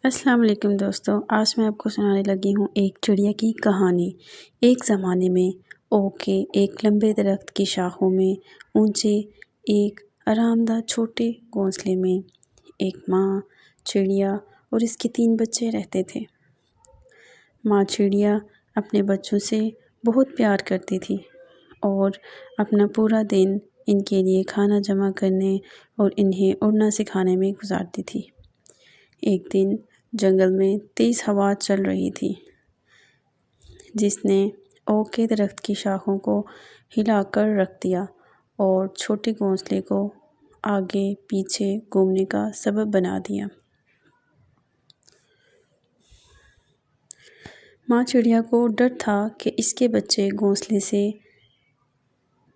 السلام علیکم دوستو، آج میں آپ کو سنانے لگی ہوں ایک چڑیا کی کہانی۔ ایک زمانے میں اوک کے ایک لمبے درخت کی شاخوں میں اونچے ایک آرام دہ چھوٹے گھونسلے میں ایک ماں چڑیا اور اس کے 3 بچے رہتے تھے۔ ماں چڑیا اپنے بچوں سے بہت پیار کرتی تھی اور اپنا پورا دن ان کے لیے کھانا جمع کرنے اور انہیں اڑنا سکھانے میں گزارتی تھی۔ ایک دن جنگل میں تیز ہوا چل رہی تھی جس نے اوک کے درخت کی شاخوں کو ہلا کر رکھ دیا اور چھوٹے گھونسلے کو آگے پیچھے گھومنے کا سبب بنا دیا۔ ماں چڑیا کو ڈر تھا کہ اس کے بچے گھونسلے سے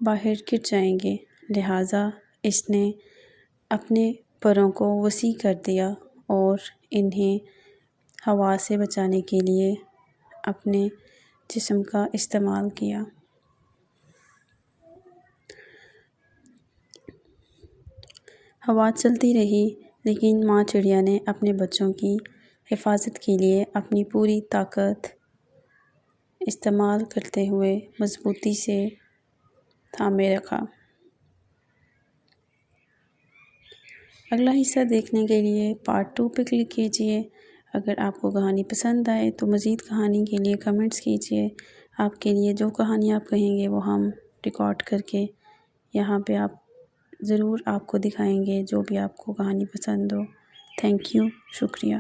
باہر گر جائیں گے، لہٰذا اس نے اپنے پروں کو وسیع کر دیا اور انہیں ہوا سے بچانے کے لیے اپنے جسم کا استعمال کیا۔ ہوا چلتی رہی لیکن ماں چڑیا نے اپنے بچوں کی حفاظت کے لیے اپنی پوری طاقت استعمال کرتے ہوئے مضبوطی سے تھامے رکھا۔ اگلا حصہ دیکھنے کے لیے پارٹ 2 پہ کلک کیجیے۔ اگر آپ کو کہانی پسند آئے تو مزید کہانی کے لیے کمنٹس کیجیے۔ آپ کے لیے جو کہانی آپ کہیں گے وہ ہم ریکارڈ کر کے یہاں پہ ضرور آپ کو دکھائیں گے، جو بھی آپ کو کہانی پسند ہو۔ تھینک یو، شکریہ۔